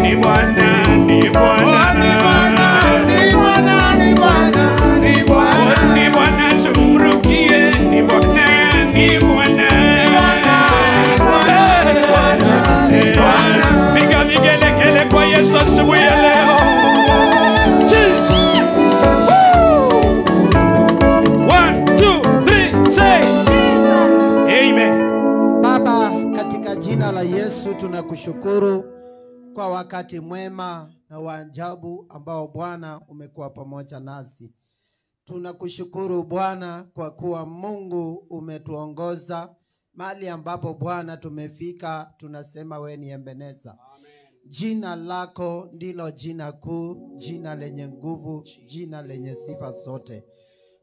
ni Bwana, ni Bwana, ni Bwana, ni Bwana, ni Bwana, ni Bwana, ni Bwana, tumrukie, ni Bwana, ni Bwana, ni Bwana, ni Bwana. Piga vigelegele kwa Yesu asubuhi ya leo. Yesu, tunakushukuru kwa wakati mwema na wa ajabu ambao Bwana umekuwa pamoja nasi. Tunakushukuru Bwana kwa kuwa Mungu umetuongoza mahali ambapo Bwana tumefika. Tunasema wewe ni Ebeneza. Jina lako ndilo jina kuu, jina lenye nguvu, jina lenye sifa zote.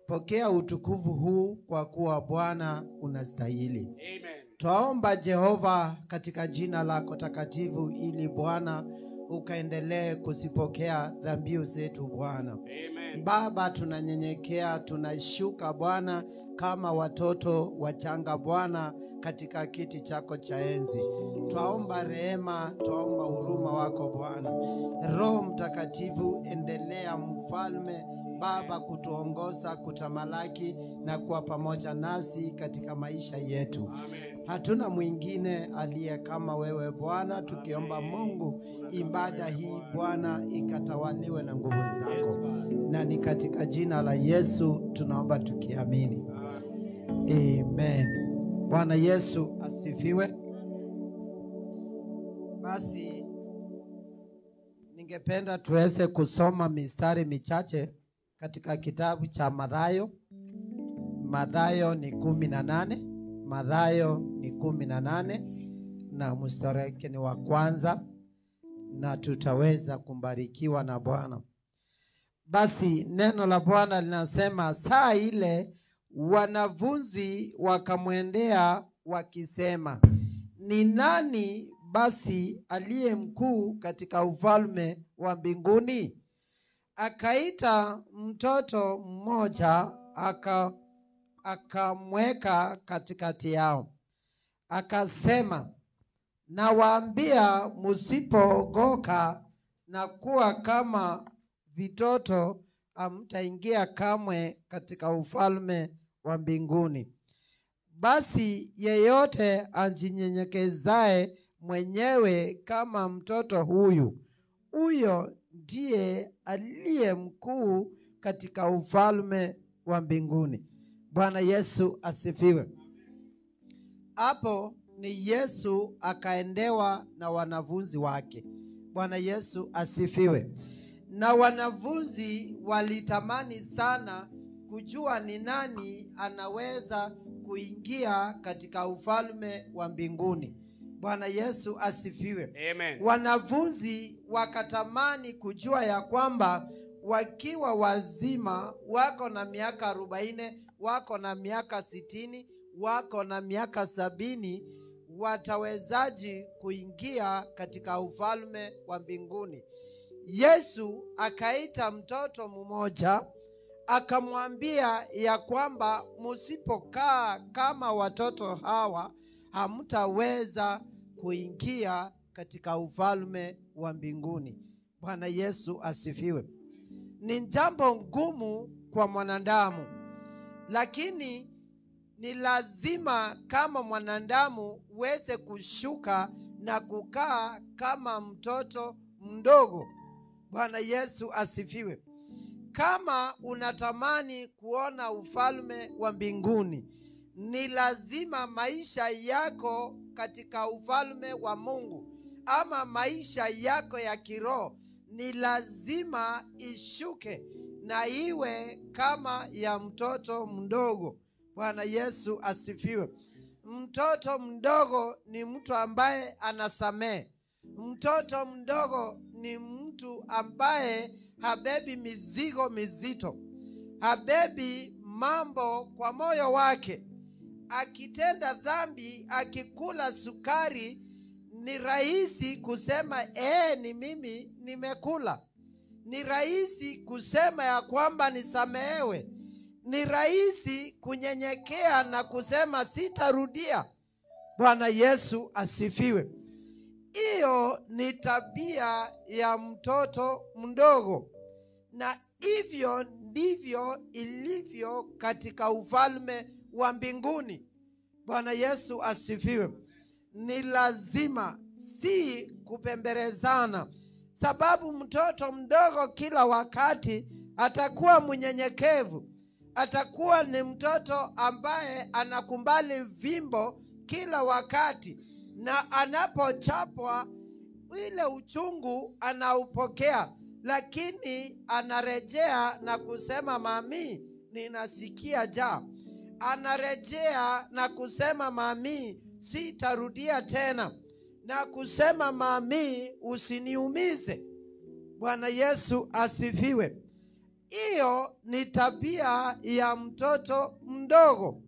Pokea utukufu huu kwa kuwa Bwana unastahili. Amen. Twaomba Jehova katika jina lako takatifu ili Bwana ukaendelee kusipokea dhambi zetu Bwana. Baba, tunanyenyekea, tunashuka Bwana kama watoto wachanga Bwana katika kiti chako cha enzi. Twaomba rehema, twaomba huruma wako Bwana. Roho Mtakatifu, endelea mfalme Baba kutuongoza, kutamalaki na kuwa pamoja nasi katika maisha yetu. Amen. Hatuna mwingine aliye kama wewe Bwana, tukiomba Mungu ibada hii Bwana ikatawaliwe na nguvu zako. Na ni katika jina la Yesu tunaomba tukiamini. Amen. Bwana Yesu asifiwe. Basi ningependa tuweze kusoma mistari michache katika kitabu cha Mathayo. Mathayo ni 18. Mathayo ni 18 na mstari wake ni wa kwanza, na tutaweza kumbarikiwa na Bwana. Basi neno la Bwana linasema, saa ile wanafunzi wakamwendea wakisema, ni nani basi aliye mkuu katika ufalme wa mbinguni? Akaita mtoto mmoja akamweka katikati yao, akasema, nawaambia, msipookoka na kuwa kama vitoto, hamtaingia kamwe katika ufalme wa mbinguni. Basi yeyote ajinyenyekezaye mwenyewe kama mtoto huyu, huyo ndiye aliye mkuu katika ufalme wa mbinguni. Bwana Yesu asifiwe. Hapo ni Yesu akaendewa na wanafunzi wake. Bwana Yesu asifiwe. Na wanafunzi walitamani sana kujua ni nani anaweza kuingia katika ufalme wa mbinguni. Bwana Yesu asifiwe. Amen. Wanafunzi wakatamani kujua ya kwamba wakiwa wazima, wako na miaka 40, wako na miaka 60, wako na miaka 70, watawezaji kuingia katika ufalme wa mbinguni. Yesu akaita mtoto mmoja, akamwambia ya kwamba msipokaa kama watoto hawa, hamtaweza kuingia katika ufalme wa mbinguni. Bwana Yesu asifiwe. Ni jambo ngumu kwa mwanadamu, lakini ni lazima kama mwanadamu uweze kushuka na kukaa kama mtoto mdogo. Bwana Yesu asifiwe. Kama unatamani kuona ufalme wa mbinguni, ni lazima maisha yako katika ufalme wa Mungu, ama maisha yako ya kiroho, ni lazima ishuke na iwe kama ya mtoto mdogo. Bwana Yesu asifiwe. Mtoto mdogo ni mtu ambaye anasamehe. Mtoto mdogo ni mtu ambaye habebi mizigo mizito, habebi mambo kwa moyo wake. Akitenda dhambi, akikula sukari, ni rahisi kusema ni mimi nimekula. Ni rahisi kusema ya kwamba nisamehewe. Ni rahisi kunyenyekea na kusema sitarudia. Bwana Yesu asifiwe. Hiyo ni tabia ya mtoto mdogo, na hivyo ndivyo ilivyo katika ufalme wa mbinguni. Bwana Yesu asifiwe. Ni lazima, si kupembelezana, sababu mtoto mdogo kila wakati atakuwa mnyenyekevu, atakuwa ni mtoto ambaye anakubali vimbo kila wakati, na anapochapwa ile uchungu anaupokea, lakini anarejea na kusema mami, ninasikia njaa. Anarejea na kusema mami, sitarudia tena, na kusema mami, usiniumize. Bwana Yesu asifiwe. Hiyo ni tabia ya mtoto mdogo.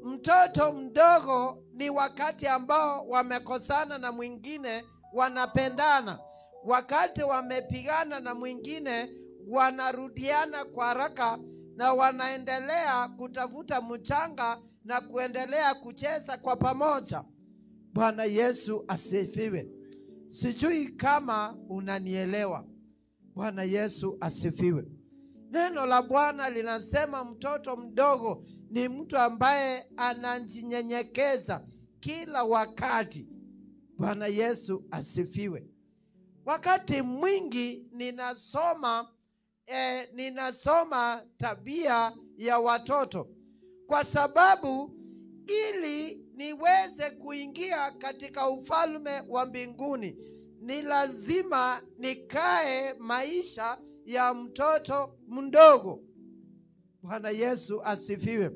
Mtoto mdogo ni wakati ambao wamekosana na mwingine wanapendana. Wakati wamepigana na mwingine wanarudiana kwa haraka na wanaendelea kutafuta mchanga na kuendelea kucheza kwa pamoja. Bwana Yesu asifiwe. Sijui kama unanielewa. Bwana Yesu asifiwe. Neno la Bwana linasema mtoto mdogo ni mtu ambaye anajinyenyekeza kila wakati. Bwana Yesu asifiwe. Wakati mwingi ninasoma tabia ya watoto, kwa sababu ili niweze kuingia katika ufalme wa mbinguni ni lazima nikae maisha ya mtoto mdogo. Bwana Yesu asifiwe.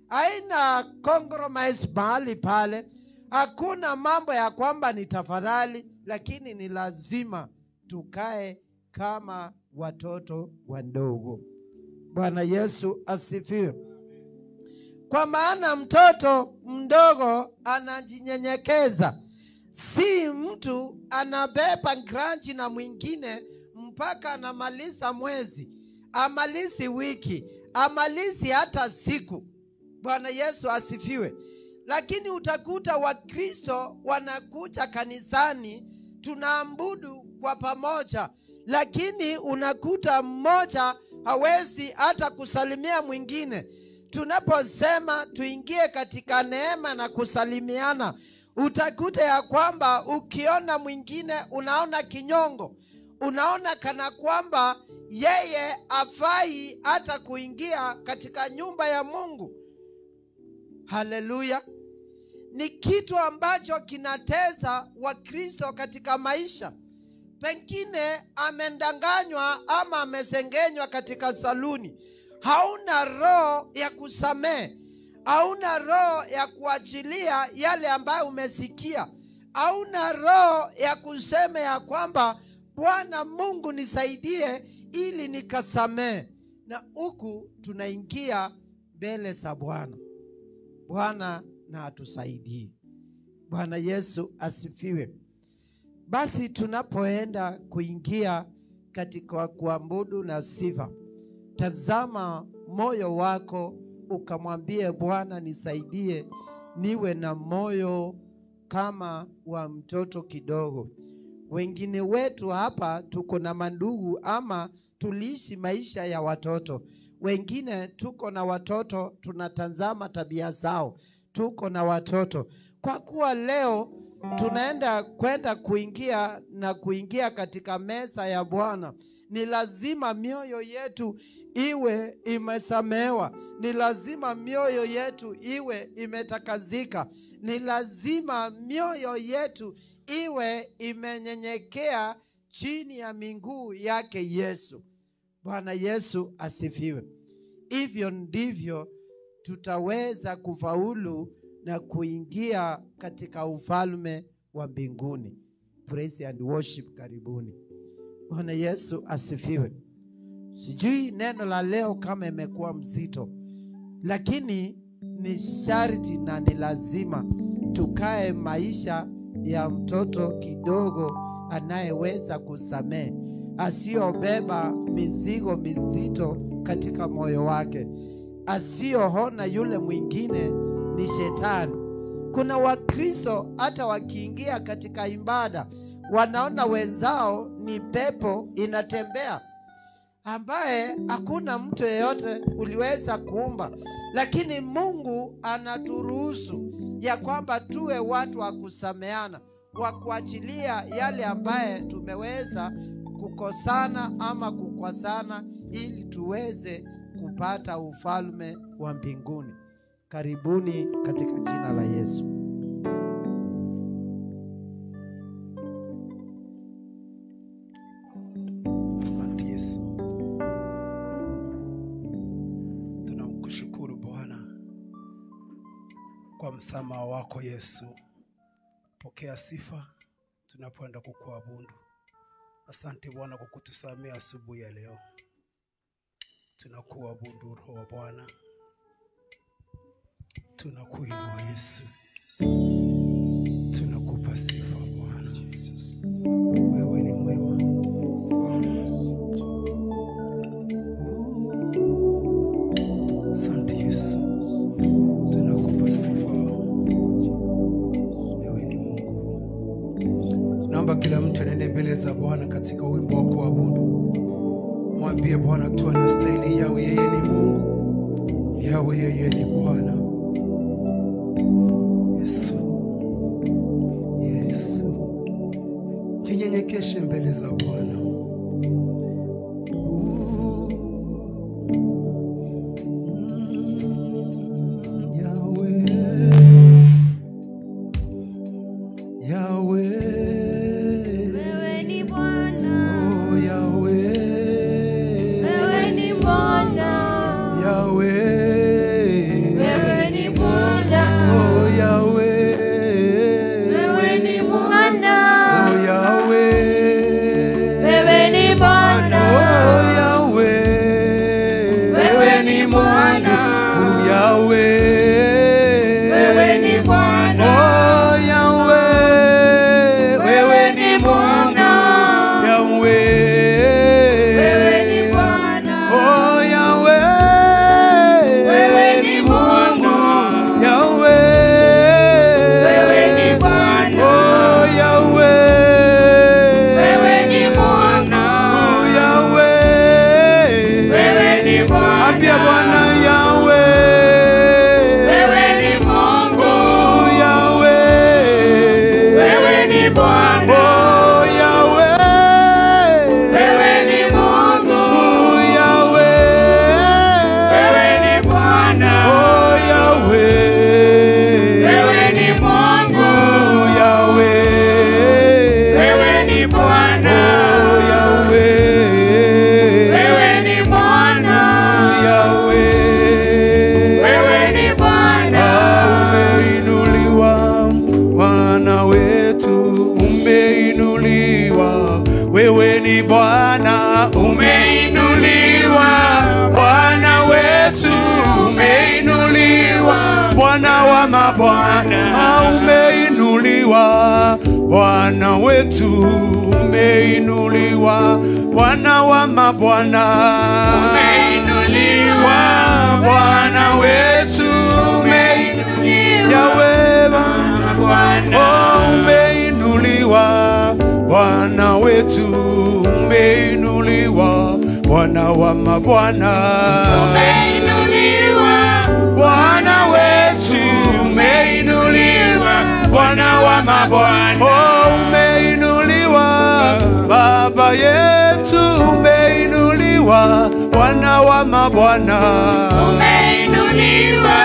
Haina compromise mahali pale. Hakuna mambo ya kwamba ni tafadhali, lakini ni lazima tukae kama watoto wadogo. Bwana Yesu asifiwe. Kwa maana mtoto mdogo anajinyenyekeza. Si mtu anabeba grudge na mwingine mpaka anamaliza mwezi, amalizi wiki, amalizi hata siku. Bwana Yesu asifiwe. Lakini utakuta Wakristo wanakuja kanisani, tunaabudu kwa pamoja, lakini unakuta mmoja hawezi hata kusalimia mwingine. Tunaposema tuingie katika neema na kusalimiana, utakuta ya kwamba ukiona mwingine unaona kinyongo, unaona kana kwamba yeye hafai hata kuingia katika nyumba ya Mungu. Haleluya. Ni kitu ambacho kinatesa Wakristo katika maisha. Pengine amendanganywa ama amesengenywa katika saluni. Hauna roho ya kusamehe, hauna roho ya kuachilia yale ambayo umesikia, hauna roho ya kusema ya kwamba Bwana Mungu nisaidie ili nikasamehe. Na huku tunaingia mbele za Bwana. Bwana na atusaidie. Bwana Yesu asifiwe. Basi tunapoenda kuingia katika kuabudu na sifa, tazama moyo wako ukamwambie Bwana, nisaidie niwe na moyo kama wa mtoto kidogo. Wengine wetu hapa tuko na mandugu ama tuliishi maisha ya watoto. Wengine tuko na watoto, tunatazama tabia zao. Tuko na watoto. Kwa kuwa leo tunaenda kuingia katika meza ya Bwana, ni lazima mioyo yetu iwe imesamehewa. Ni lazima mioyo yetu iwe imetakazika. Ni lazima mioyo yetu iwe imenyenyekea chini ya miguu yake Yesu. Bwana Yesu asifiwe. Hivyo ndivyo tutaweza kufaulu na kuingia katika ufalme wa mbinguni. Praise and worship, karibuni. Bwana Yesu asifiwe. Sijui neno la leo kama imekuwa mzito, lakini ni sharti na ni lazima tukae maisha ya mtoto kidogo anayeweza kusamehe, asiyobeba mizigo mizito katika moyo wake, asiyoona yule mwingine ni shetani. Kuna Wakristo hata wakiingia katika ibada wanaona wenzao ni pepo inatembea, ambaye hakuna mtu yeyote uliweza kuumba, lakini Mungu anaturuhusu ya kwamba tuwe watu wa kusameana, wa kuachilia yale ambaye tumeweza kukosana ama kukwasana, ili tuweze kupata ufalme wa mbinguni. Karibuni katika jina la Yesu. Asante Yesu. Tunamkushukuru Bwana kwa msamaha wako Yesu. Pokea sifa tunapoenda kukuabudu. Asante Bwana kwa kutusamea asubuhi ya leo. Tunakuabudu Roho wa Bwana. Tunakuinua Yesu. Tunakupa sifa Bwana. Wewe ni mwema. Asante Yesu. Tunakupa sifa. Wewe ni Mungu. Naomba kila mtu aende mbele za Bwana katika wimbo wa kuabudu. Mwambie Bwana tu anastahili. Yawe yeye ni Mungu. Yawe yeye ni Bwana. Yesu, jinyenyekeshe mbele za Bwana. Bwana wetu umeinuliwa, Bwana wa mabwana umeinuliwa, Bwana wetu umeinuliwa, Yawe Bwana umeinuliwa, Bwana wetu umeinuliwa, Bwana wa mabwana umeinuliwa, Bwana wetu umeinuliwa, Bwana wa mabwana umeinuliwa, Baba yetu umeinuliwa, Bwana wa mabwana umeinuliwa,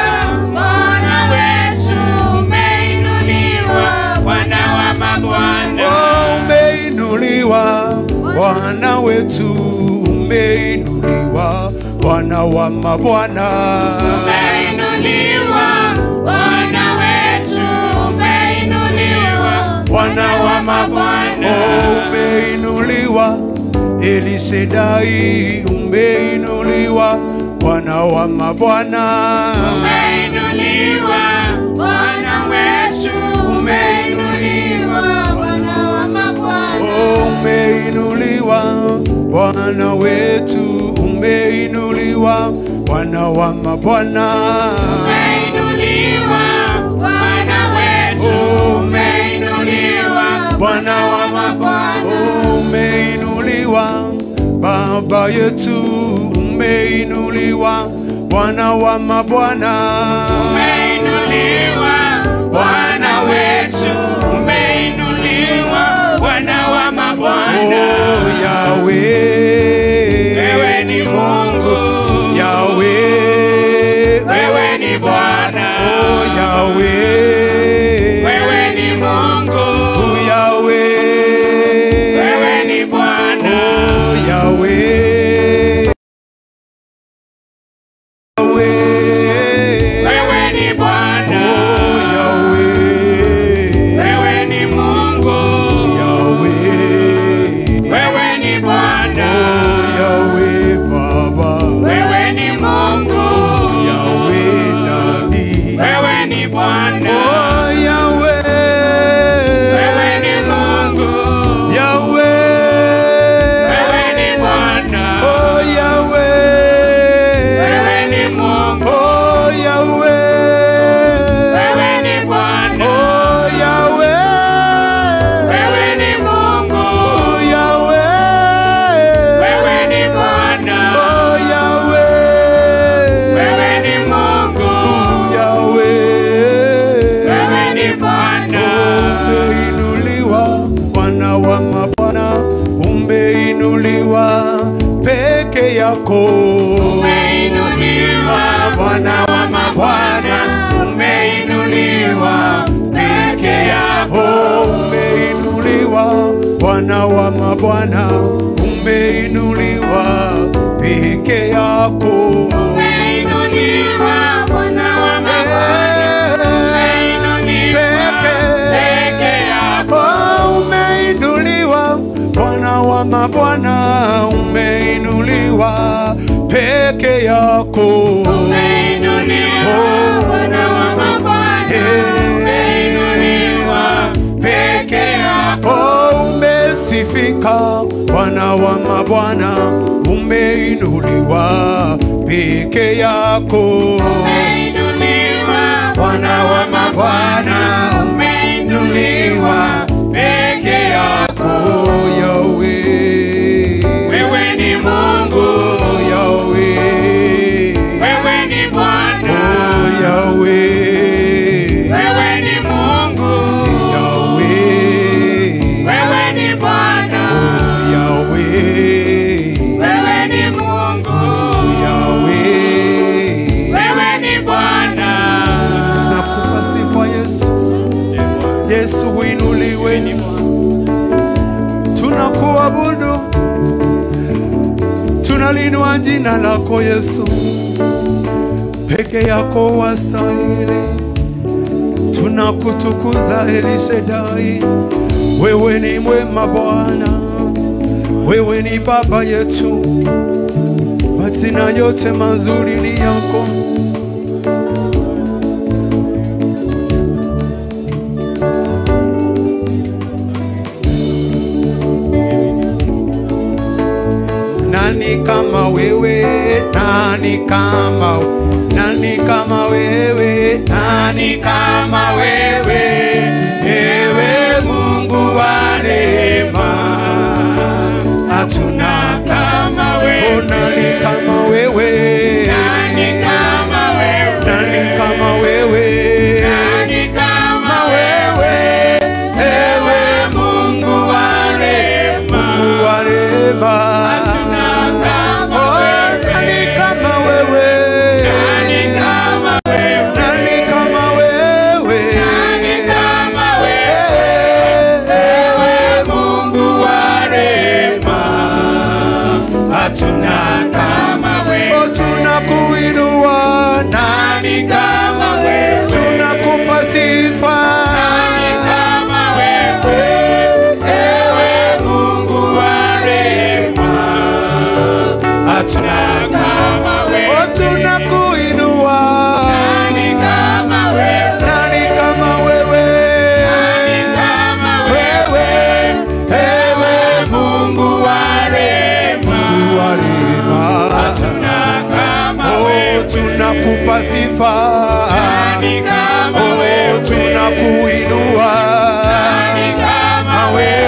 Bwana wetu umeinuliwa, Bwana wa mabwana umeinuliwa, Bwana wetu umeinuliwa, Bwana wa mabwana umeinuliwa, Bwana wetu umeinuliwa, Bwana wa mabwana umeinuliwa, Elishadai umeinuliwa, Bwana wa mabwana umeinuliwa, Bwana wetu umeinuliwa, Bwana wa mabwana umeinuliwa, Bwana wetu umeinuliwa, Bwana wa mabwana umeinuliwa, Bwana wetu Bwana wa mabwana. Umeinuliwa Baba yetu, umeinuliwa Bwana wa mabwana. Umeinuliwa Bwana wetu, umeinuliwa Bwana wa mabwana. Oh Yahweh, wewe ni Mungu. Yahweh, wewe ni Bwana. Oh Yahweh, wewe ni Mungu. Yahweh, wewe ni Bwana. Oh Yahweh, wewe ni Bwana. oh Yahweh, wewe ni Mungu. Yahweh, wewe ni Bwana. oh Yahweh Baba, wewe ni Mungu. Yahweh Nani, wewe ni Bwana. oh Yahweh, wewe ni Mungu. Yahweh, wewe ni Bwana. oh Yahweh, wewe ni Mungu. oh Yahweh, wewe ni Bwana. oh Yahweh, wewe ni Mungu. oh Yahweh, wewe ni Bwana. oh Yahweh, wewe ni Mungu. Yahweh, wewe ni Bwana. umeinuliwa Bwana wa mabwana, umeinuliwa peke yako. Umeinuliwa Bwana wa mabwana, umeinuliwa peke yako. Oh, umeinuliwa Bwana wa mabwana, umeinuliwa peke yako. Umeinuliwa Bwana wa mabwana, umeinuliwa peke yako. Oh, umeinuliwa Bwana wa mabwana, umeinuliwa peke yako. Umeinuliwa Bwana wa mabwana, umeinuliwa peke yako. Oh, umesifika Bwana wa mabwana, umeinuliwa peke yako. Umeinuliwa Bwana wa mabwana, umeinuliwa peke yako. Oh, Yahweh, Wewe ni Mungu. oh, Yahweh, Wewe ni Bwana. oh, Yahweh, Wewe ni Mungu. Yahweh, Wewe ni Bwana. Yahweh, Wewe ni Mungu. Yahweh. Wewe ni Bwana. Nakupa sifa Yesu, Yesu uinuliwe, tunakuabudu, tunalinua jina lako Yesu, peke yako wastahili, tunakutukuza Elishadai, wewe ni mwema Bwana, wewe ni Baba yetu, majina yote mazuri ni yako. Nani kama wewe, nani kama, nani kama wewe, nani kama wewe, ewe Mungu wa rehema, hatuna kama wewe. Oh, nani kama wewe, Nani kama wewe? nani kama wewe, Nani kama wewe, wewe Mungu wa rehema? Mungu wa rehema, Hatuna kama oh, wewe. nani kama wewe, Nani kama wewe? nani kama wewe, Nani kama wewe? Wewe Mungu wa rehema. Hatuna kama wewe. oh, tunakuinua, Nani kama wewe? tunakupa sifa, Nani kama wewe? Ewe Mungu wa rehema. Hatuna kama wewe. oh, tunakuinua, Nani kama wewe? nani kama wewe, Nani kama wewe? Ewe Mungu wa rehema. Mungu wa rehema, Hatuna kama oh, wewe. tunakupa sifa, Nani kama oh, wewe? tunakuinua, Nani kama wewe?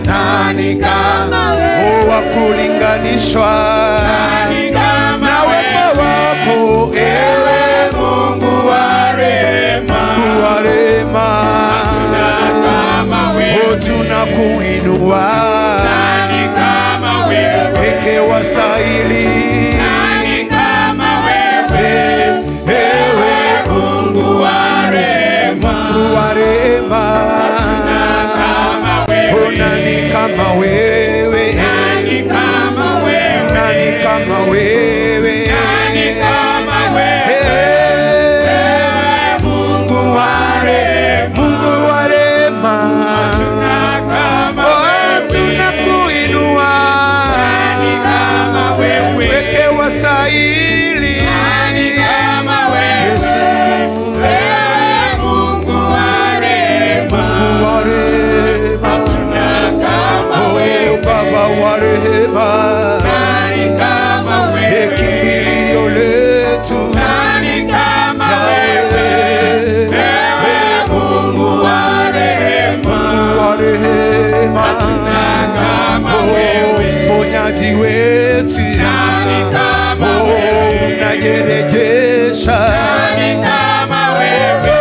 nani kama wewe, wa kulinganishwa na wema wako, ewe Mungu wa rehema, tunakuinua peke wastahili, ewe Mungu wa rehema, nani kama wewe, nani kama wewe, Mungu wa rehema, tunakuinua peke wastahili, Baba wa rehema, nani kama wewe, kimbilio letu, nani kama wewe, ewe Mungu wa rehema, hatuna kama wewe, mponyaji wetu, nani kama wewe, unayerejesha, nani kama wewe,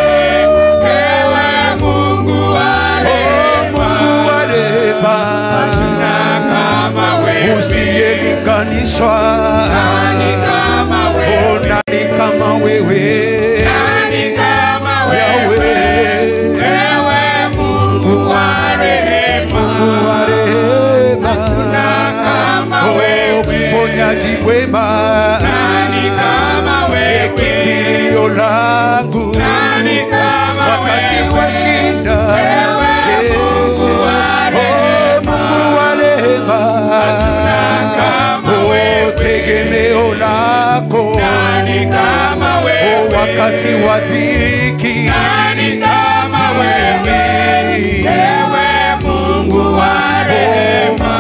ewe Mungu wa rehema, usiyelinganishwa, nani kama wewe, nani kama wewe, nani kama wewe, ewe Mungu wa rehema, hatuna kama wewe, mponyaji wema, nani kama wewe, kimbilio langu, nani kama wewe, wakati wa shida, ewe Mungu wa rehema, tegemeo lako, nani kama wewe, wakati wa dhiki, nani kama wewe, ewe Mungu wa rehema,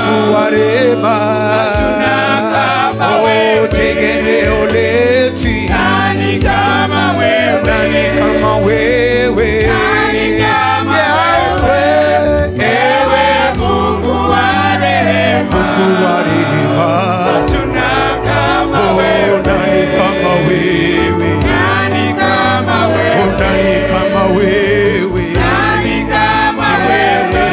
hatuna kama wewe, tegemeo letu, nani kama wewe, nani kama wewe, nani kama wewe, ewe Mungu wa rehema, hatuna kama wewe, nani kama wewe, nani kama wewe, nani kama wewe, nani kama wewe,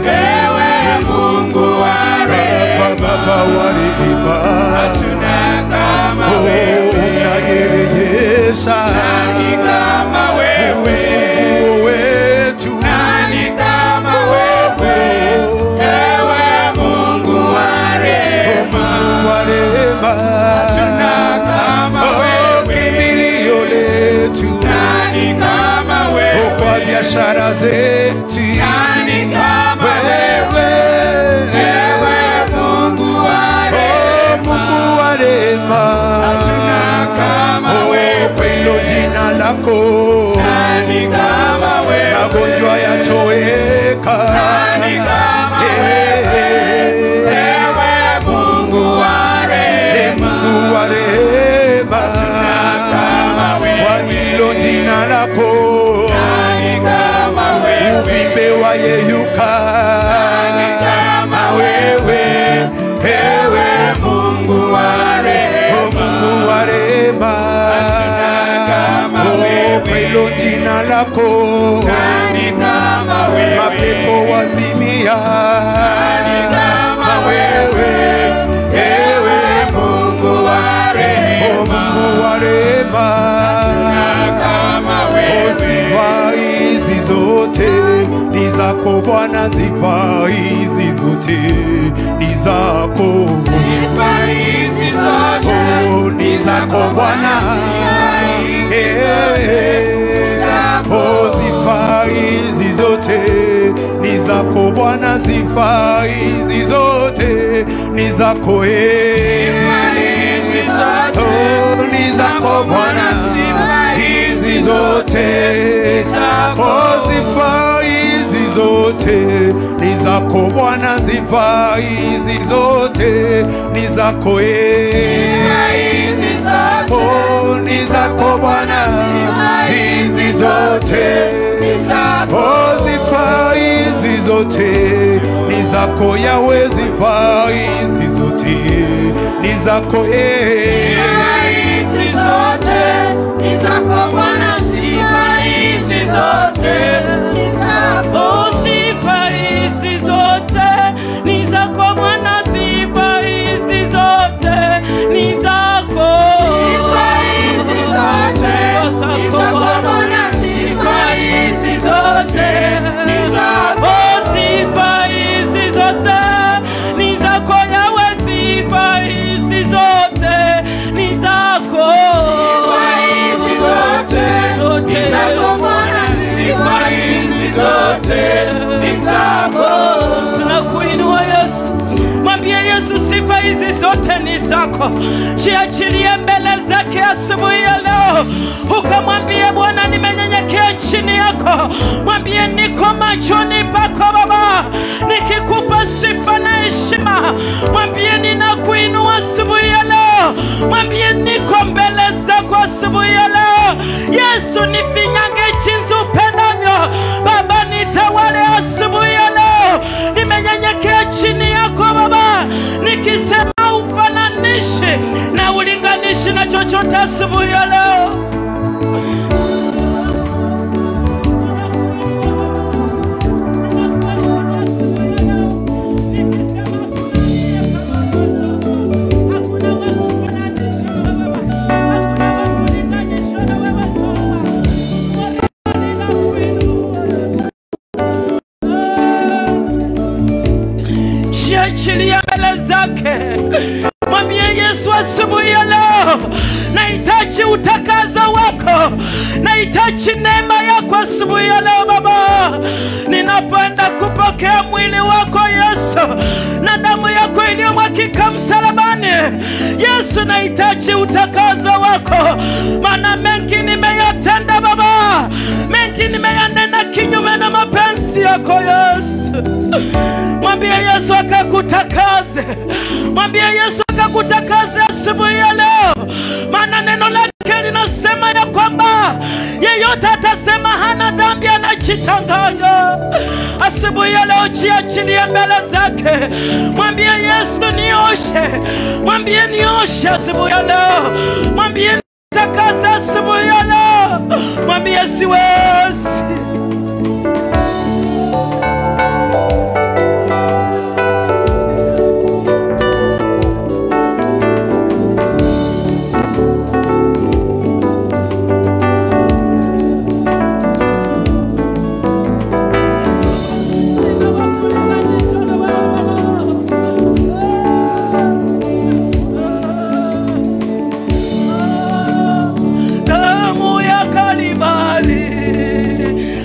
ewe Mungu wa rehema, Baba wa rehema, hatuna kama wewe, unayerejesha, nani kama wewe, wetu, nani kama wewe, ewe Mungu wa rehema, hatuna kama wewe, kimbilio letu, nani kama wewe, kwa biashara zetu, nani kama wewe, ewe Mungu wa rehema, hatuna kama wewe, pendo jina lako, nani kama wewe, magonjwa yatoweka, nani kama wewe, ewe Mungu wa rehema, hatuna kama wewe, kwa hilo jina lako, nani kama wewe, uvimbe wa yeyuka, nani kama wewe, ewe Mungu wa rehema, hatuna kama wewe, hilo jina lako, nani kama wewe, mapepo wazimia, nani kama wewe, ewe Mungu wa rehema, hatuna kama wewe, sifa hizi zote ni zako Bwana, sifa hizi zote ni zako, sifa hizi zote ni zako Bwana, sifa hizi zote ni zako Bwana, sifa hizi zote ni zako, sifa hizi zote ni zako Bwana, sifa hizi zote ni zako, sifa hizi zote ni zako Bwana, sifa hizi zote ni zako, sifa hizi zote ni zako Bwana, sifa hizi zote ni zako, sifa hizi zote ni zako Yawe, sifa hizi zote ni zako hizi zote ni zako Bwana, sifa hizi zote ni zako. Sifa hizi zote ni zako Bwana, sifa hizi zote ni zako. Sifa hizi zote ni zako Bwana, sifa hizi zote ni zako. Sifa hizi zote ni zako Yawe, sifa hizi zote ni zako. Sifa hizi zote ni zako Bwana, sifa hizi zote ni zako. Tunakuinua Yesu, mwambie Yesu sifa hizi zote ni zako. Jiachilie mbele zake asubuhi ya leo, ukamwambie Bwana, nimenyenyekea chini yako. Mwambie niko machoni pako Baba, nikikupa sifa na heshima. Mwambie ninakuinua asubuhi ya leo, mwambie niko mbele zako asubuhi ya leo. Yesu, nifinyange jinsi upendavyo Baba, nitawale asubuhi ya leo. Nimenyenyekea chini yako Baba, nikisema ufananishi na ulinganishi na chochote asubuhi ya leo. Jiachilie mbele zake, mwambie Yesu asubuhi ya leo, nahitaji utakaza wako, nahitaji neema yako asubuhi ya leo Baba. Ninapoenda kupokea mwili wako Yesu na damu yako iliyomwagika msalabani, Yesu, nahitaji utakaza wako, maana mengi nimeyatenda Baba, mengi nimeyanena kinyume na mapenzi yako Yesu. Mwambie Yesu akakutakaze, mwambie Yesu akakutakaze asubuhi ya leo, maana neno lake linasema ya kwamba yeyote atasema hana dhambi anajitanganya. Asubuhi ya leo jiachilie mbele zake, mwambie Yesu nioshe, mwambie nioshe asubuhi ya leo, mwambie takase asubuhi ya leo, mwambie siwezi.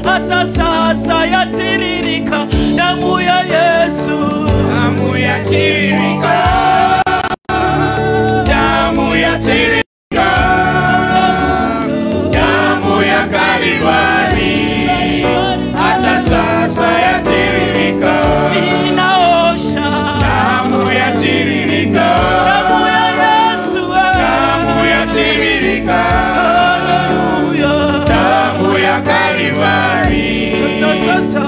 Hata sasa yatiririka damu ya Yesu, damu yatiririka, damu yatiririka, damu ya Kalvari. Hata sasa yatiririka, inaosha, damu yatiririka, damu ya Yesu, damu yatiririka, haleluya, damu ya Kalvari.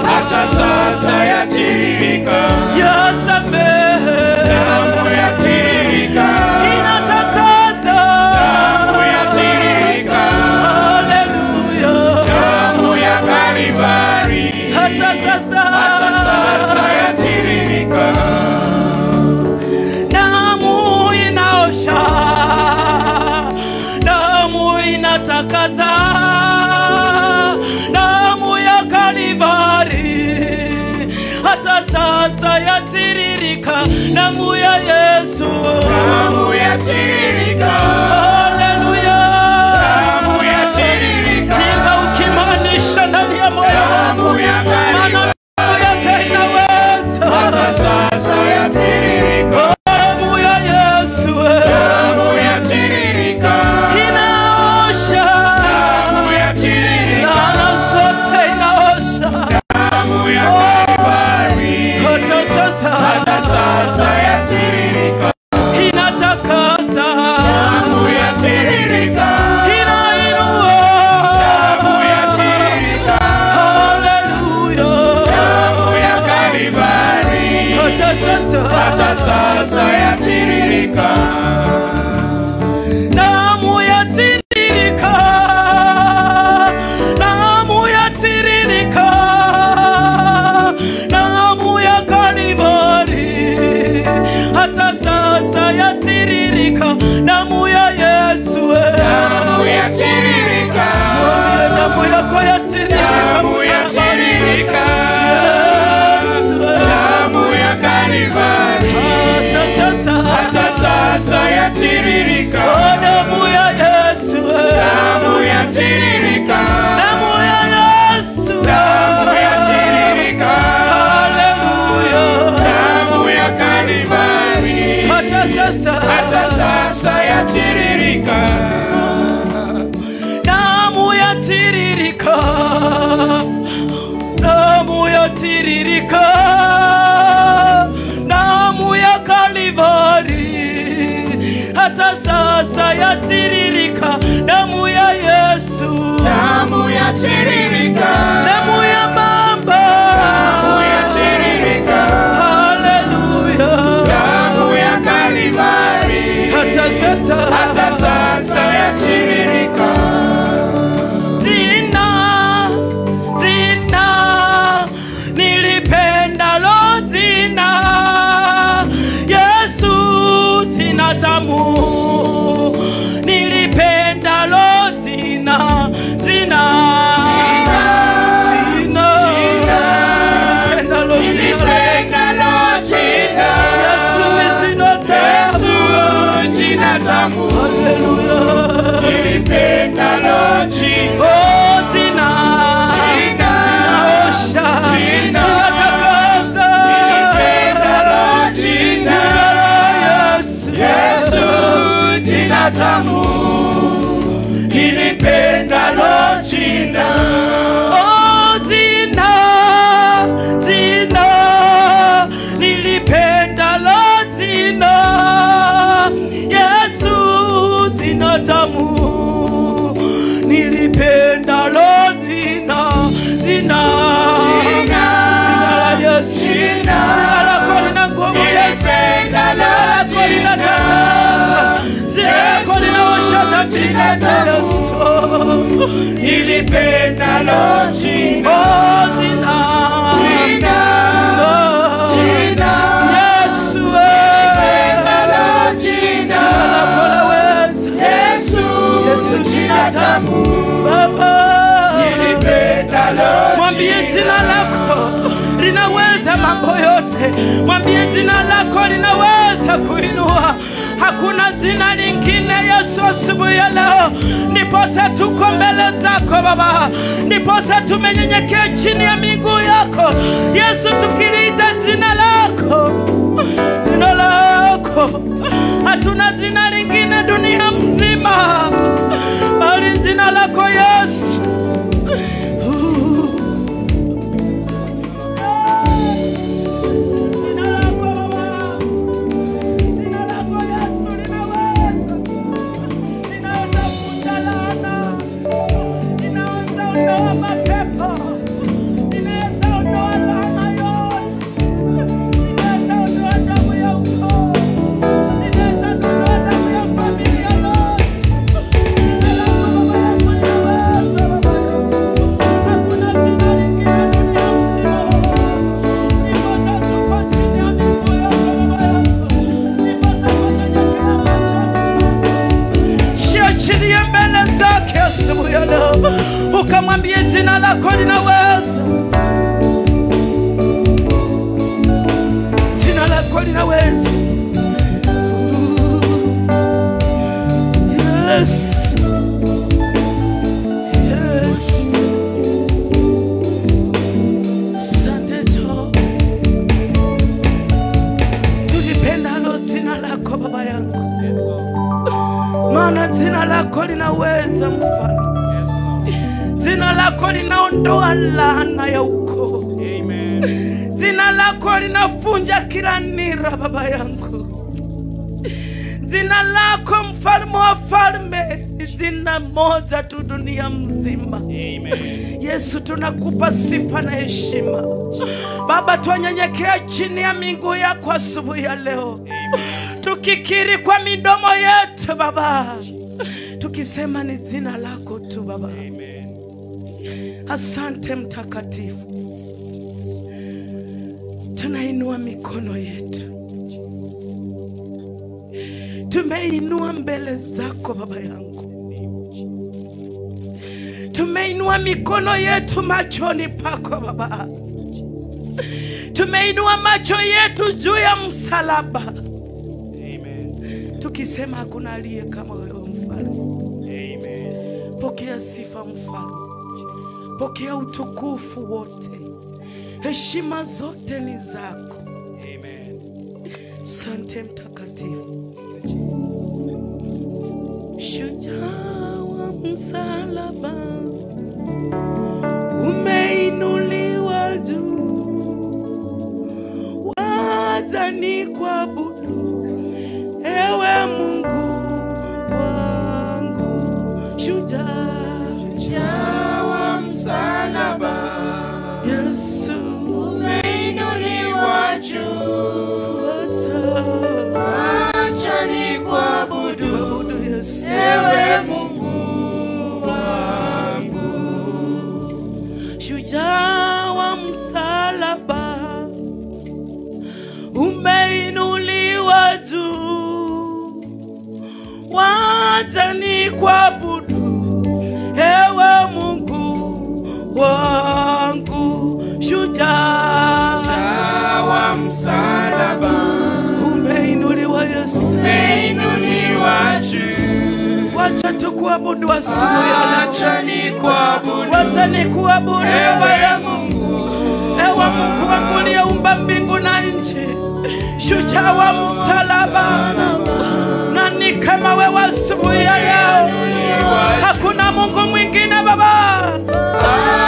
Hata sasa yatiririka, yasamehe, damu yatiririka, inatakaza, damu yatiririka, haleluya, damu ya Kalvari. Hata sasa yatiririka, damu inaosha, damu inatakaza, damu ya Kalvari. Hata sasa yatiririka, damu ya Yesu, damu yatiririka, haleluya, damu yatiririka. Niba ukimaanisha ndani ya moyo wako, maana damu yake inaweza. Hata sasa yatiririka, damu ya Yesu, damu yatiririka, inaosha, damu yatiririka, laana zote inaosha, damu ya Kalvari. Hata sasa yatiririka, inatakasa, damu Kalvari, hata sasa yatiririka. Damu ya Yesu, damu yatiririka. damu ya Yesu, damu yatiririka. Hallelujah, damu ya Kalvari, hata sasa yatiririka. damu yatiririka, damu yatiririka, damu ya Kalvari, hata sasa yatiririka. Damu ya Yesu, damu yatiririka. damu ya Baba, damu yatiririka. Hallelujah, damu ya Kalvari, hata sasa yatiririka. Zina, zina, nilipendalo zina, Yesu zina tamu, nilipendalo zina, zina, zina, nilipendalo zina, Yesu zina tamu, jina tamu. Hallelujah, nilipendalo jina, oh zina, osha, natakaza, nilipendalo jina, Yesu jina tamu. Nilipendalo jina, oh zina, zina, nilipendalo zina, Yesu zina tamu, nilipendalo zina, zina, zina la Yesu, zina lako lina nguvu Yesu, zina lako lina takaza, zina lako linaosha jina la Yesu. nilipendalo jina, Oh zina, jina, Yesu, nilipendalo jina, zina lako laweza, Yesu jina tamu. Baba, Nilipendalo mwambie jina lako linaweza mambo yote, mwambie jina lako linaweza kuinua. Hakuna jina lingine Yesu asubuhi ya leo. Ndiposa tuko mbele zako Baba, ndiposa tumenyenyekea chini ya miguu yako Yesu, tukiliita jina lako, jina lako. Hatuna jina lingine dunia mzima bali jina lako Yesu. Ukamwambie jina lako linaweza, jina lako linaweza. Yes, yes. Asante Jehova, tulipendalo jina lako Baba yangu, maana jina lako linaweza Mfalme. Jina lako linaondoa laana ya ukoo. Amen. Jina lako linafunja kila nira Baba yangu. Jina lako Mfalme wa falme, jina moja tu dunia mzima. Amen. Yesu, tunakupa sifa na heshima. Baba, twanyenyekea chini ya miguu yako asubuhi ya leo. Amen. Tukikiri kwa midomo yetu Baba, tukisema ni jina lako tu Baba. Amen. Asante Mtakatifu, tunainua mikono yetu, tumeinua mbele zako Baba yangu, tumeinua mikono yetu machoni pako Baba, tumeinua macho yetu juu ya msalaba. Tukisema hakuna aliye kama wewe mfalme. Pokea sifa mfalme. Pokea utukufu wote. Heshima zote ni zako. Asante mtakatifu. Shujaa wa msalaba, umeinuliwa juu, waza ni kuabudu ewe Mungu wangu. Shujaa wa msalaba, Yesu umeinuliwa juu, wacha ni kuabudu ewe Mungu wangu. Shujaa wa msalaba, umeinuliwa juu, wacha ni kuabudu ewe Mungu wangu. Shujaa wa msalaba, umeinuliwa Yesu, umeinuliwa juu, wacha tukuabudu asubuhi ya leo. Wacha ni kuabudu ewe Mungu, ewe Mungu wangu uliyeumba mbingu na nchi. Shujaa wa msalaba, nani kama wewe asubuhi ya leo? Hakuna Mungu mwingine Baba,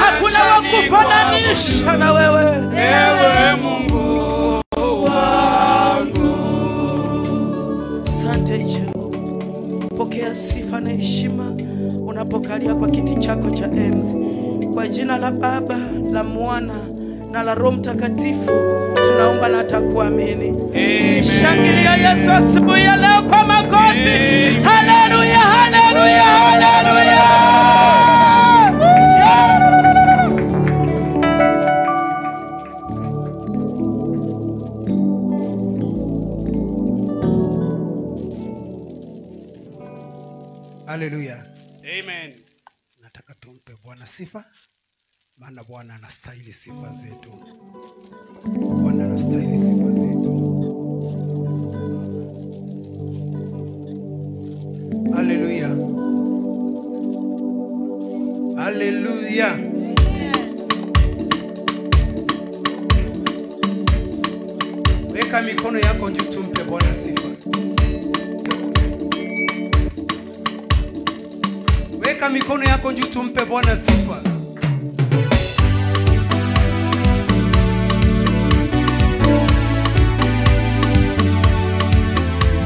hakuna wa kufananisha na wewe ewe Mungu wangu. Asante Jehova, pokea sifa na heshima unapokalia kwa kiti chako cha enzi. Kwa jina la Baba, la Mwana na la Roho Mtakatifu tunaomba na takuamini. Shangilia Yesu asubuhi ya leo kwa makofi. Haleluya, haleluya, haleluya. Haleluya. Amen. Nataka tumpe Bwana sifa, maana Bwana anastahili sifa zetu. Bwana anastahili sifa zetu. Haleluya. Haleluya. Weka mikono yako juu, tumpe Bwana sifa. Weka mikono yako juu, tumpe Bwana sifa.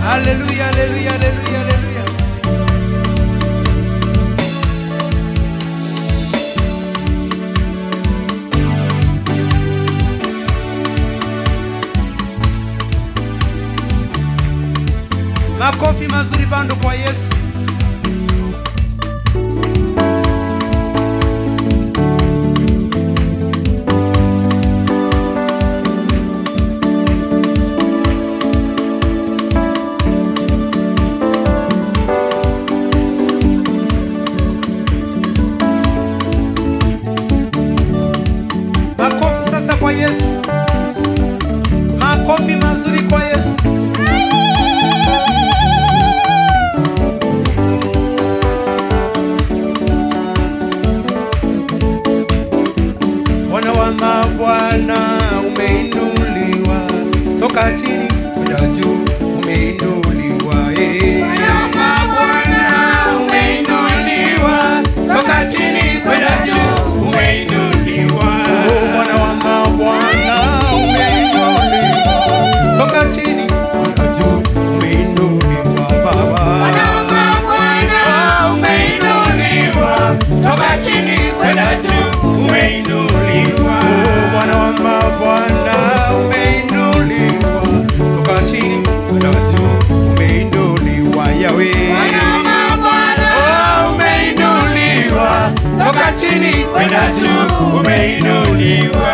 Haleluya, haleluya, haleluya, haleluya. Makofi mazuri bando kwa Yesu. Makofi sasa kwa Yesu. Makofi mazuri kwa Yesu. Bwana wa mabwana umeinuliwa, toka chini kwenda juu umeinuliwa. Bwana wa mabwana umeinuliwa, toka chini kwenda juu umeinuliwa. Bwana wa mabwana umeinuliwa, toka chini kwenda juu umeinuliwa. Baba, Bwana wa mabwana umeinuliwa, toka chini kwenda juu umeinuliwa. Bwana wa mabwana umeinuliwa, toka chini kwenda juu umeinuliwa. Yahweh, Bwana wa mabwana umeinuliwa, toka chini kwenda juu umeinuliwa.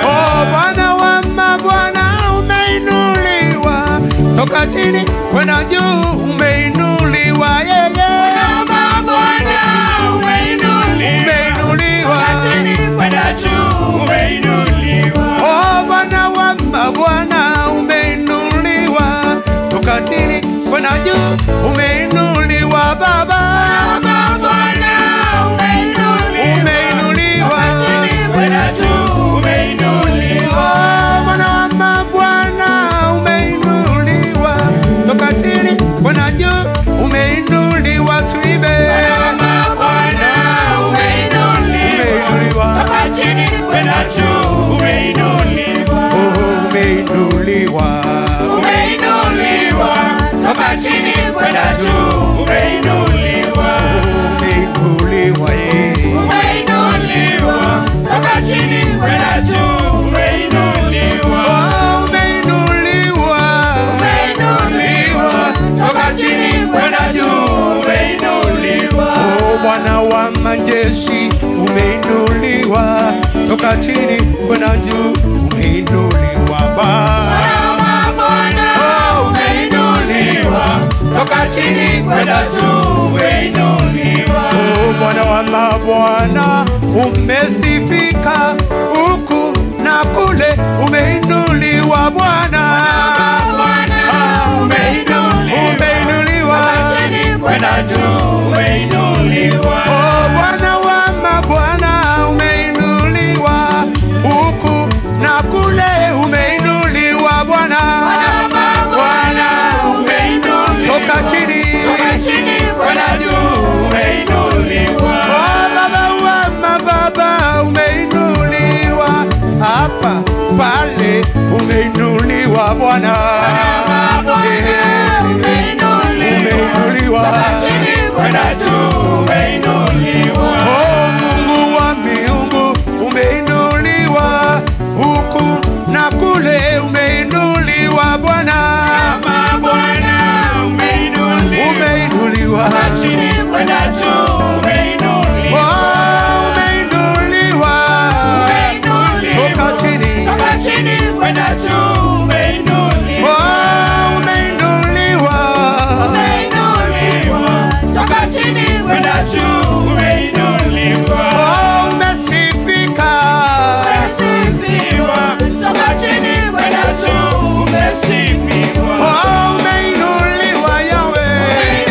Bwana wa mabwana umeinuliwa, toka chini kwenda juu umeinuliwa. Bwana wa mabwana umeinuliwa, toka chini kwenda juu umeinuliwa. Bwana wa Bwana wa majeshi umeinuliwa, toka chini kwenda juu umeinuliwa Bwana. Toka chini kwenda juu umeinuliwa. Bwana wa mabwana umesifika, huku na kule umeinuliwa Bwana. Umeinuliwa, toka chini kwenda juu umeinuliwa. Bwana wa mabwana umeinuliwa, huku na kule umeinuliwa Bwana. Toka chini kwenda juu umeinuliwa. Baba wa mababa umeinuliwa, hapa pale umeinuliwa Bwana. Umeinuliwa, toka chini kwenda juu umeinuliwa. Mungu wa miungu umeinuliwa, huku na kule umeinuliwa Bwana. Umeinuliwa, toka chini kwenda juu umeinuliwa. umeinuliwa, toka chini, toka chini kwenda juu umeinuliwa. umeinuliwa, toka chini kwenda juu umeinuliwa. umesifika, toka chini kwenda juu umesifiwa. umeinuliwa Yahweh,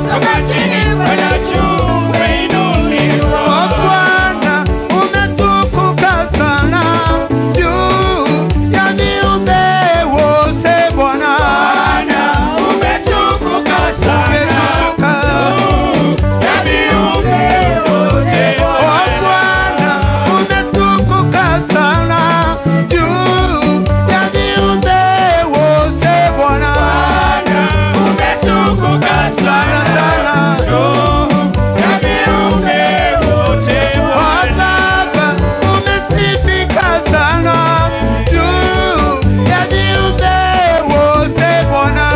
toka chini kwenda juu umeinuliwa. Bwana umetukuka sana juu ya viumbe wote Bwana. Umetukuka sana Umetukuka, ya viumbe wote. Bwana umetukuka sana juu ya viumbe wote Bwana. Umetukuka Sana sana, ya viumbe wote. Baba umesifika sana juu ya viumbe wote Bwana.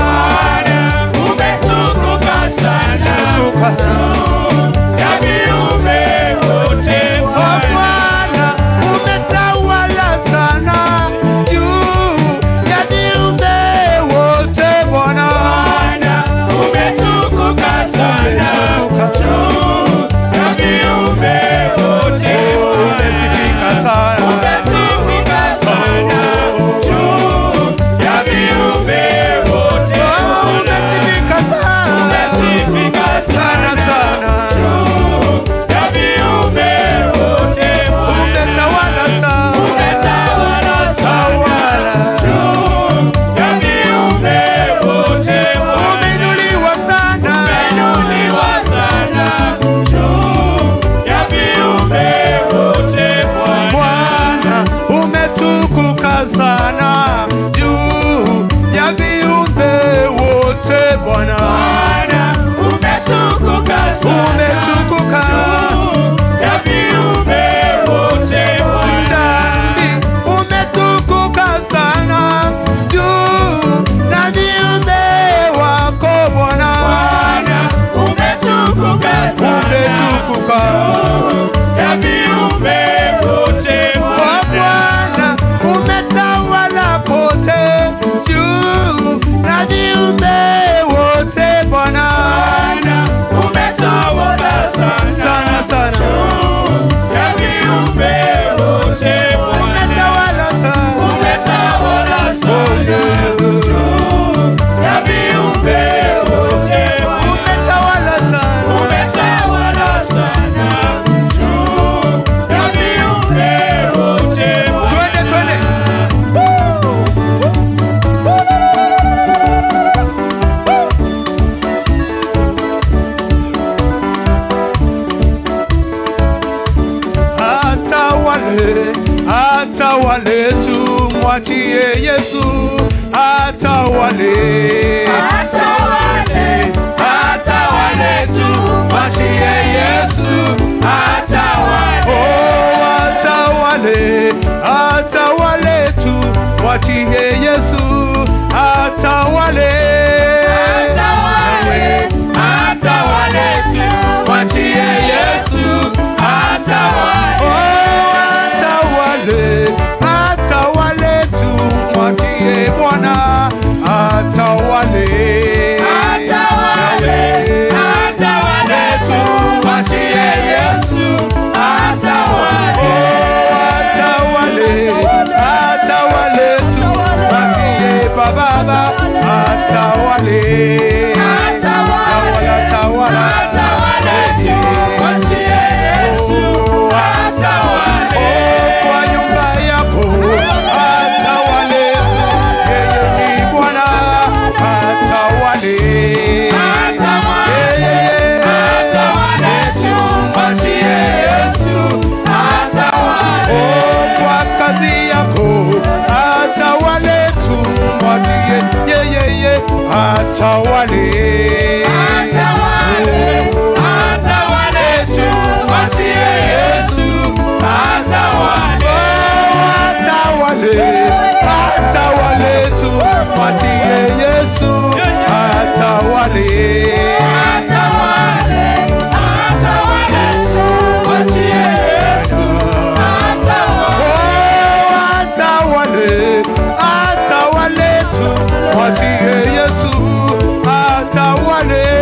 Umetukuka sana ya viumbe wote. Bwana umetawala sana juu ya viumbe wote Bwana. Umetukuka sana ya viumbe wote. Umesifika sana, Umesifika sana ya viumbe wote. umesifika sana, Umesifika sana sana, ya viumbe wote. umetawala sana, Umetawala tawala, ya viumbe wote. umeinuliwa sana, Umeinuliwa sana ya viumbe wote. Bwana umetukuka sana juu ya viumbe wote Bwana. Umetukuka sana Umetukuka, ya viumbe wote. ndani umetukuka sana juu na viumbe wako Bwana. Umetukuka sana Umetukuka, ya viumbe wote. Bwana umetawala kote juu na viumbe wote Bwana. Umetawala Sana sana, ya viumbe wote. umetawala sana, Umetawala sana ya viumbe wote. umetawala sana, Umetawala sana ya viumbe wote. twende twende. Atawale tu, mwachie Yesu atawale. Atawale tu, mwachie Yesu atawale. Atawale tu, mwachie Yesu atawale. Atawale tu, Tawala, tawala, kwa nyumba yako atawale tu. Yeye ni Bwana atawale. Kwa kazi yako atawale tu. Mwatie yeye atawale. Atawale tu, mwatie Yesu atawale. Atawale tu, mwatie Yesu atawale.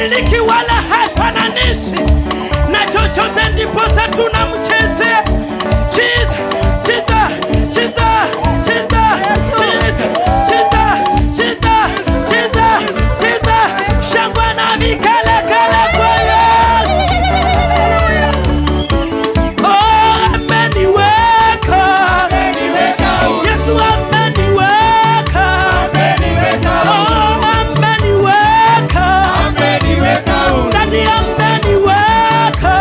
habadiliki wala hafananishi na chochote, ndiposa tunamchezea. Jesus, Jesus, Jesus, Jesus, Jesus, Jesus, Jesus, Jesus, Jesus. Shangwe na vigelegele kwa Yesu. Oh, ameniweka. Yesu ameniweka. Oh, ameniweka. Ndani ameniweka.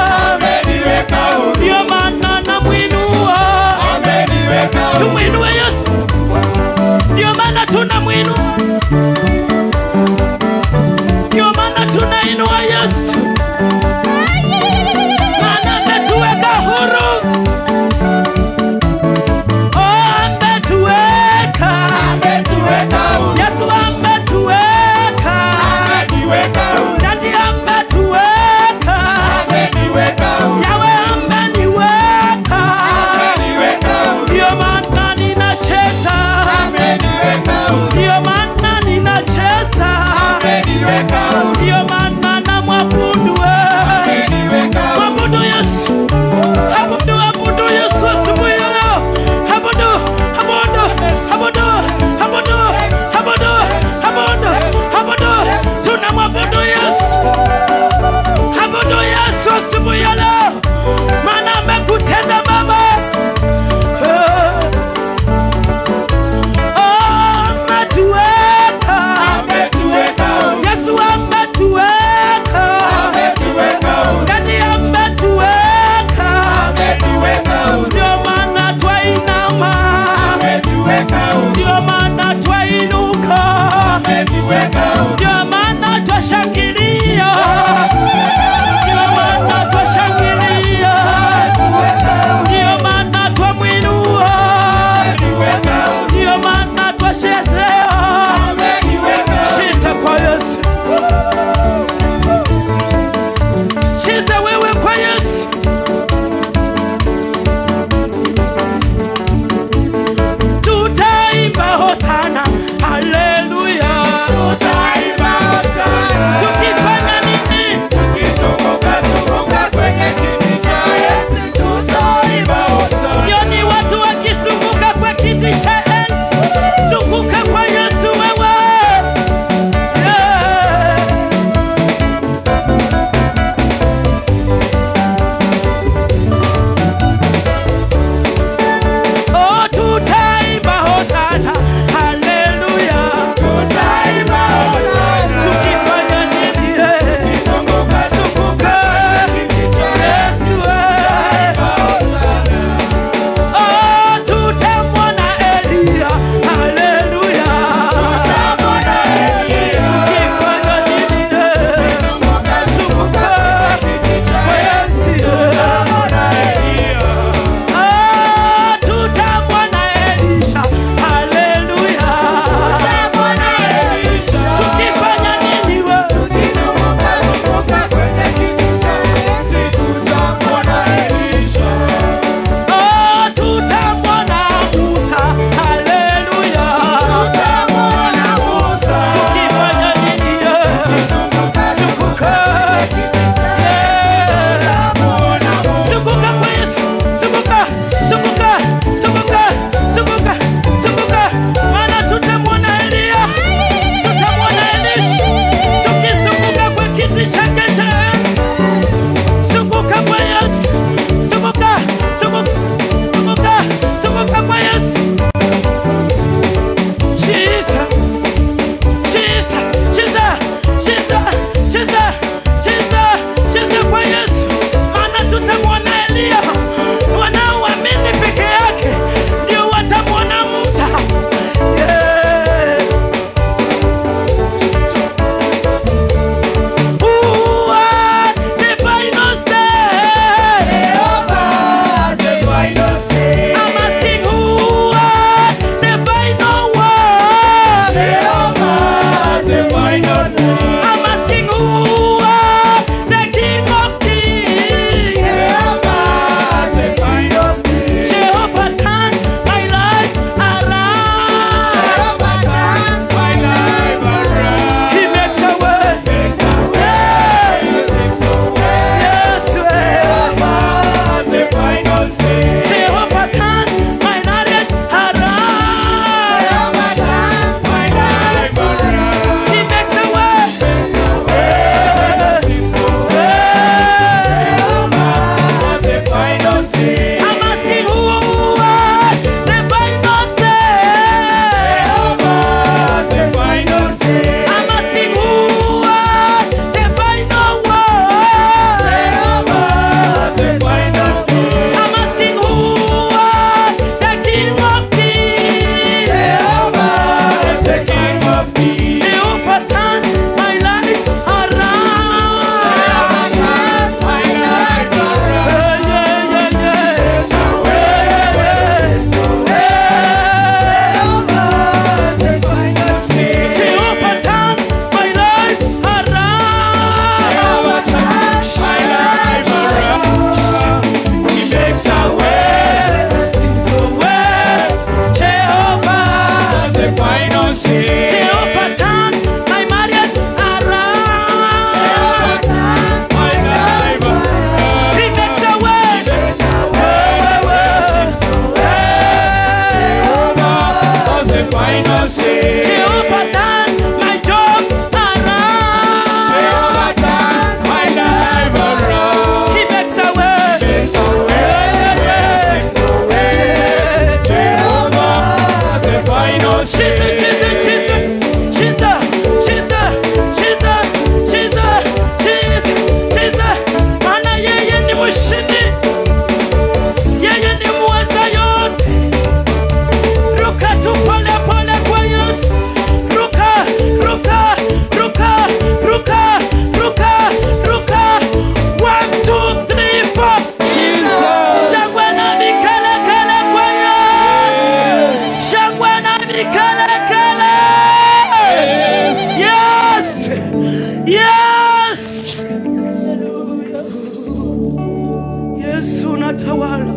unatawala,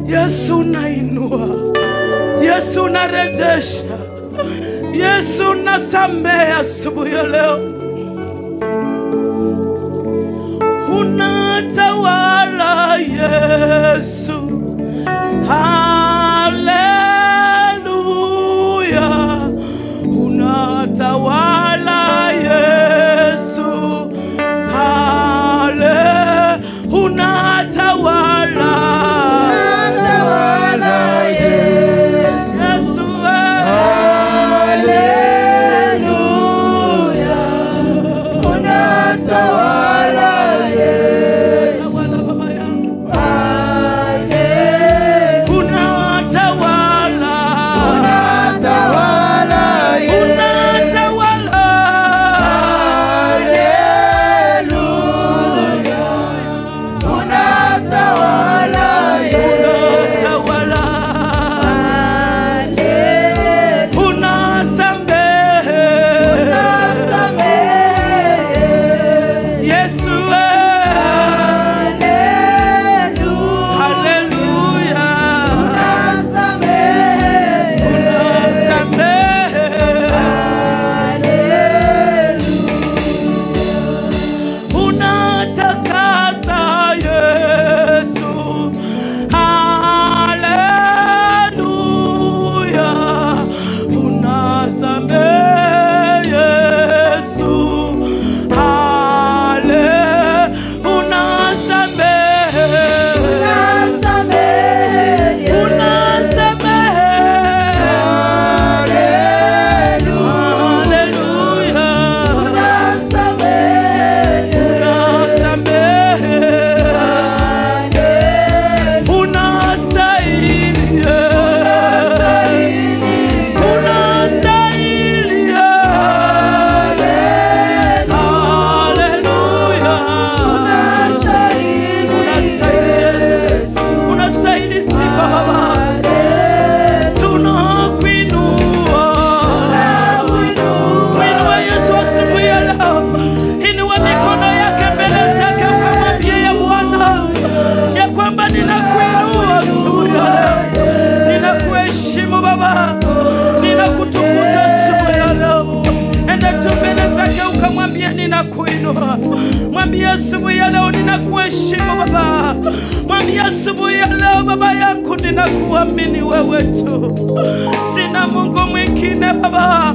Yesu unainua, Yesu unarejesha, Yesu unasamehe asubuhi ya leo. Unatawala Yesu, haleluya. Unatawala Yesu, unatawala Yesu, haleluya. Unatawala Yesu, Mwambie asubuhi ya leo ninakuheshimu Baba. Mwambie asubuhi ya leo Baba yangu ninakuamini wewe tu. Sina Mungu mwingine Baba,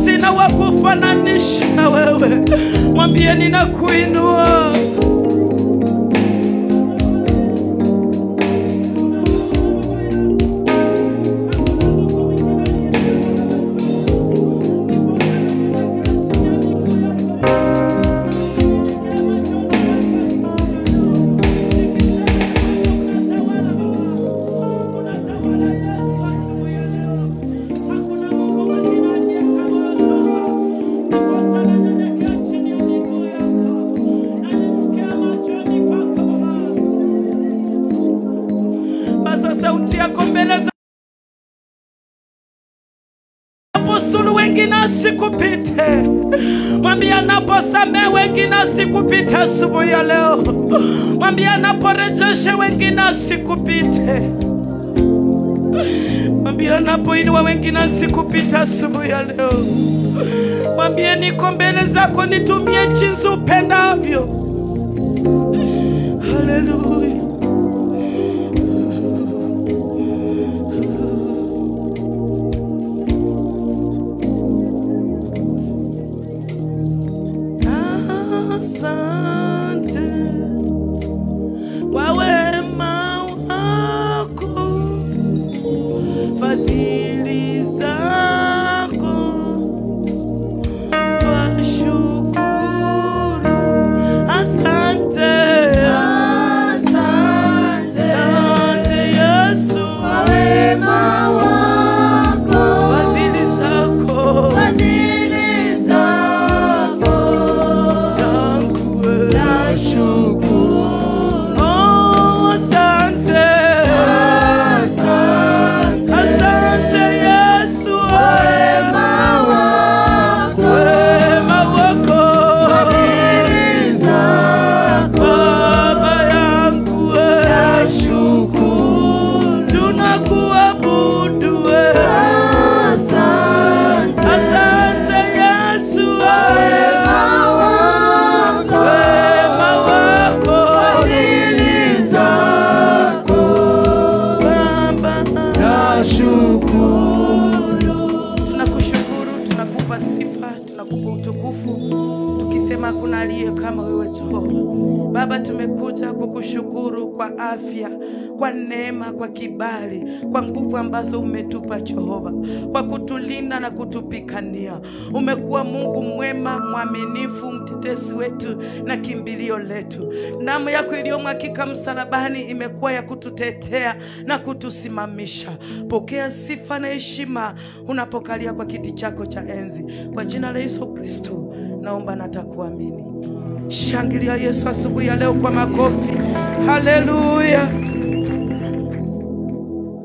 sina wa kufananisha na wewe. Mwambie ninakuinua. Sikupite. Mwambie anaposamehe wengine sikupite asubuhi ya leo. Mwambie anaporejesha wengine sikupite. Mwambie anapoinua wengine sikupite asubuhi ya leo. Mwambie niko mbele zako, nitumie jinsi upendavyo. Haleluya. Asante. kwa afya, kwa neema, kwa kibali, kwa nguvu ambazo umetupa Jehova, kwa kutulinda na kutupikania. Umekuwa Mungu mwema, mwaminifu, mtetezi wetu na kimbilio letu. Damu yako iliyomwagika msalabani imekuwa ya kututetea na kutusimamisha. Pokea sifa na heshima unapokalia kwa kiti chako cha enzi. Kwa jina la Yesu Kristo naomba na takuamini. Shangilia Yesu asubuhi ya leo kwa makofi. Haleluya.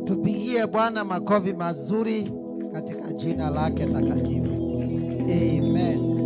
Tupigie Bwana makofi mazuri katika jina lake takatifu. Amen.